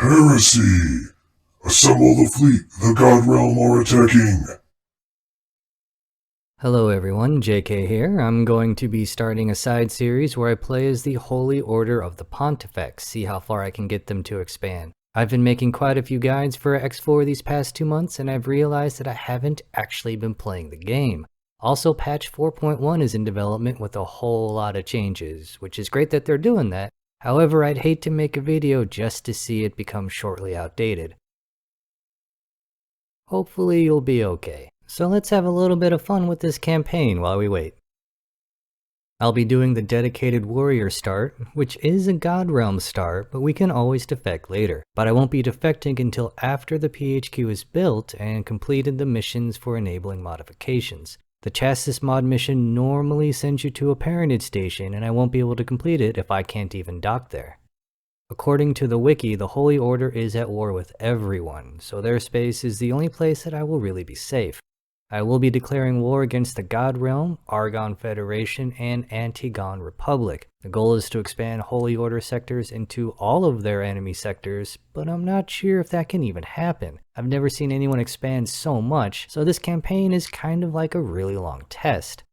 Heresy! Assemble the fleet, the God Realm are attacking! Hello everyone, JK here. I'm going to be starting a side series where I play as the Holy Order of the Pontifex, see how far I can get them to expand. I've been making quite a few guides for X4 these past 2 months, and I've realized that I haven't actually been playing the game. Also, patch 4.1 is in development with a whole lot of changes, which is great that they're doing that. However, I'd hate to make a video just to see it become shortly outdated. Hopefully you'll be okay. So let's have a little bit of fun with this campaign while we wait. I'll be doing the Dedicated Warrior start, which is a God Realm start, but we can always defect later. But I won't be defecting until after the PHQ is built and completed the missions for enabling modifications. The Chassis mod mission normally sends you to a parentage station, and I won't be able to complete it if I can't even dock there. According to the wiki, the Holy Order is at war with everyone, so their space is the only place that I will really be safe. I will be declaring war against the God Realm, Argon Federation, and Anti-Gon Republic. The goal is to expand Holy Order sectors into all of their enemy sectors, but I'm not sure if that can even happen. I've never seen anyone expand so much, so this campaign is kind of like a really long test.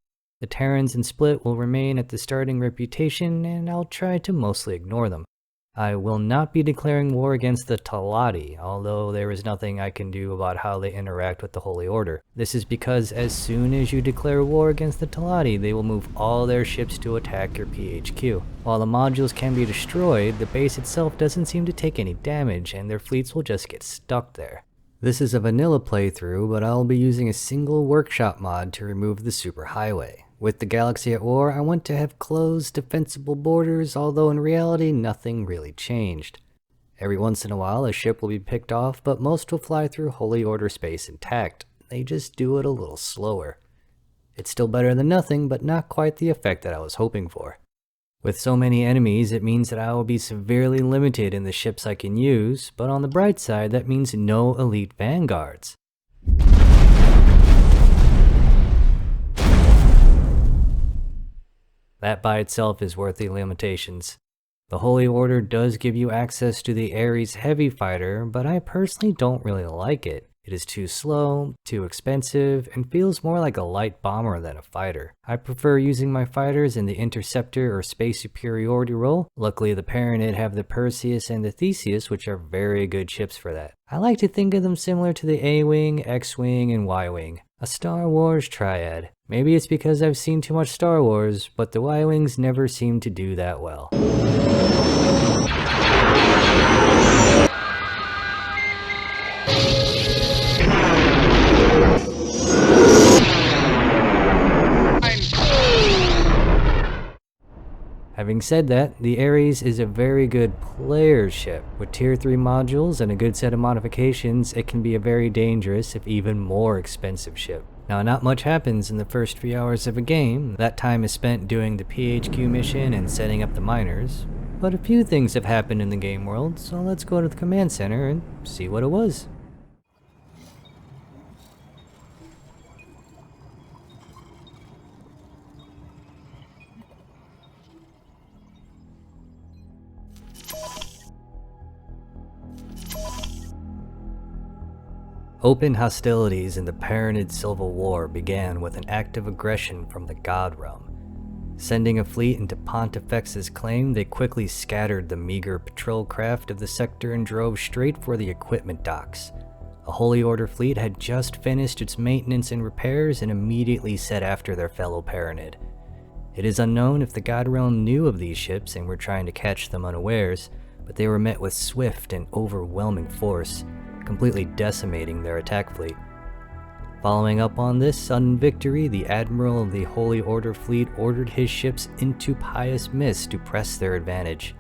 The Terrans and Split will remain at the starting reputation, and I'll try to mostly ignore them. I will not be declaring war against the Talati, although there is nothing I can do about how they interact with the Holy Order. This is because as soon as you declare war against the Talati, they will move all their ships to attack your PHQ. While the modules can be destroyed, the base itself doesn't seem to take any damage, and their fleets will just get stuck there. This is a vanilla playthrough, but I'll be using a single workshop mod to remove the superhighway. With the galaxy at war, I want to have closed, defensible borders, although in reality, nothing really changed. Every once in a while, a ship will be picked off, but most will fly through Holy Order space intact. They just do it a little slower. It's still better than nothing, but not quite the effect that I was hoping for. With so many enemies, it means that I will be severely limited in the ships I can use, but on the bright side, that means no elite vanguards. That by itself is worth the limitations. The Holy Order does give you access to the Ares Heavy Fighter, but I personally don't really like it. It is too slow, too expensive, and feels more like a light bomber than a fighter. I prefer using my fighters in the Interceptor or Space Superiority role. Luckily the Paranid have the Perseus and the Theseus, which are very good ships for that. I like to think of them similar to the A-Wing, X-Wing, and Y-Wing. A Star Wars triad. Maybe it's because I've seen too much Star Wars, but the Y-Wings never seem to do that well. Having said that, the Ares is a very good player ship. With tier 3 modules and a good set of modifications, it can be a very dangerous, if even more expensive ship. Now, not much happens in the first few hours of a game. That time is spent doing the PHQ mission and setting up the miners. But a few things have happened in the game world, so let's go to the command center and see what it was. Open hostilities in the Paranid Civil War began with an act of aggression from the God Realm. Sending a fleet into Pontifex's claim, they quickly scattered the meager patrol craft of the sector and drove straight for the equipment docks. A Holy Order fleet had just finished its maintenance and repairs and immediately set after their fellow Paranid. It is unknown if the God Realm knew of these ships and were trying to catch them unawares, but they were met with swift and overwhelming force, completely decimating their attack fleet. Following up on this sudden victory, the Admiral of the Holy Order fleet ordered his ships into Pious Mist to press their advantage.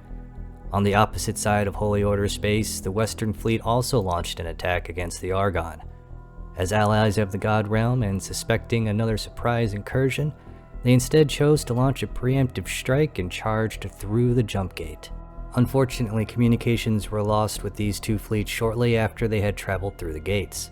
On the opposite side of Holy Order space, the Western fleet also launched an attack against the Argon. As allies of the God Realm and suspecting another surprise incursion, they instead chose to launch a preemptive strike and charged through the jump gate. Unfortunately, communications were lost with these two fleets shortly after they had traveled through the gates.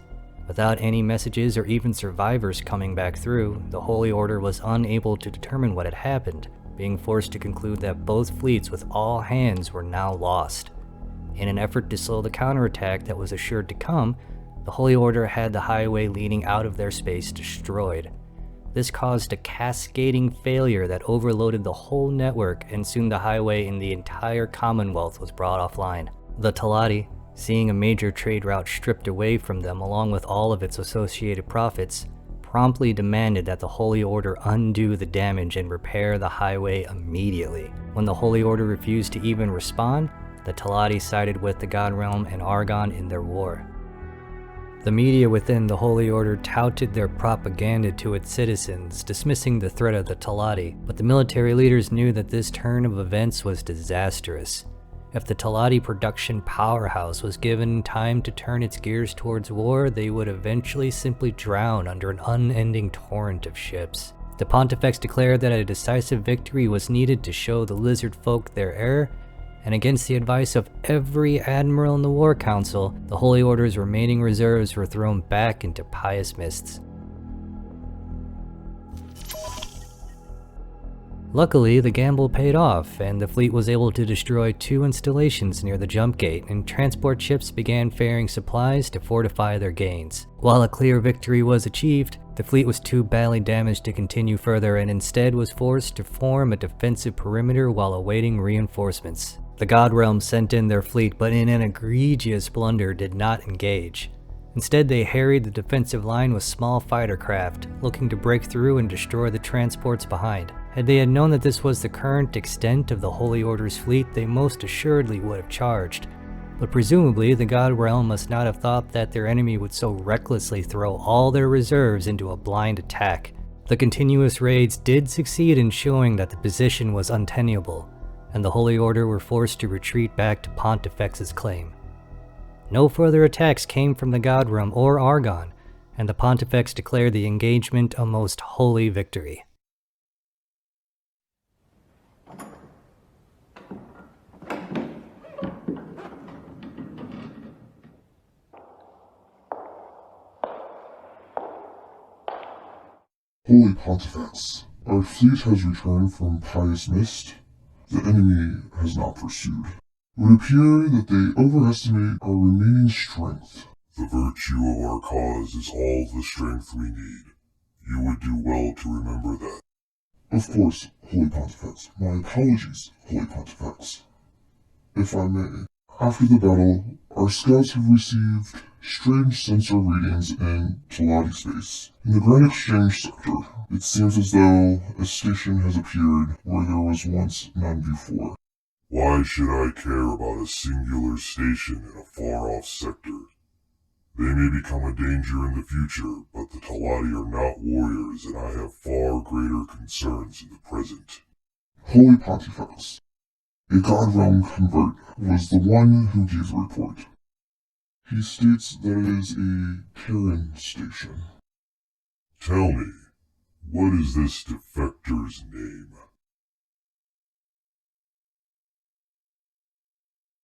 Without any messages or even survivors coming back through, the Holy Order was unable to determine what had happened, being forced to conclude that both fleets with all hands were now lost. In an effort to slow the counterattack that was assured to come, the Holy Order had the highway leading out of their space destroyed. This caused a cascading failure that overloaded the whole network, and soon the highway in the entire Commonwealth was brought offline. The Talati, seeing a major trade route stripped away from them along with all of its associated profits, promptly demanded that the Holy Order undo the damage and repair the highway immediately. When the Holy Order refused to even respond, the Talati sided with the God Realm and Argon in their war. The media within the Holy Order touted their propaganda to its citizens, dismissing the threat of the Talati, but the military leaders knew that this turn of events was disastrous. If the Talati production powerhouse was given time to turn its gears towards war, they would eventually simply drown under an unending torrent of ships. The Pontifex declared that a decisive victory was needed to show the lizard folk their error, and against the advice of every admiral in the War Council, the Holy Order's remaining reserves were thrown back into pious mists. Luckily, the gamble paid off, and the fleet was able to destroy 2 installations near the jump gate, and transport ships began ferrying supplies to fortify their gains. While a clear victory was achieved, the fleet was too badly damaged to continue further and instead was forced to form a defensive perimeter while awaiting reinforcements. The God Realm sent in their fleet, but in an egregious blunder did not engage. Instead, they harried the defensive line with small fighter craft, looking to break through and destroy the transports behind. Had they had known that this was the current extent of the Holy Order's fleet, they most assuredly would have charged. But presumably, the God Realm must not have thought that their enemy would so recklessly throw all their reserves into a blind attack. The continuous raids did succeed in showing that the position was untenable, and the Holy Order were forced to retreat back to Pontifex's claim. No further attacks came from the God Realm or Argon, and the Pontifex declared the engagement a most holy victory. Holy Pontifex, our fleet has returned from Pious Mist. The enemy has not pursued. It would appear that they overestimate our remaining strength. The virtue of our cause is all the strength we need. You would do well to remember that. Of course, Holy Pontifex. My apologies, Holy Pontifex. If I may, after the battle, our scouts have received strange sensor readings in Talati space. In the Grand Exchange sector, it seems as though a station has appeared where there was once none before. Why should I care about a singular station in a far-off sector? They may become a danger in the future, but the Talati are not warriors, and I have far greater concerns in the present. Holy Pontifex, a God Realm convert was the one who gave the report. He states that it is a Terran station. Tell me, what is this defector's name?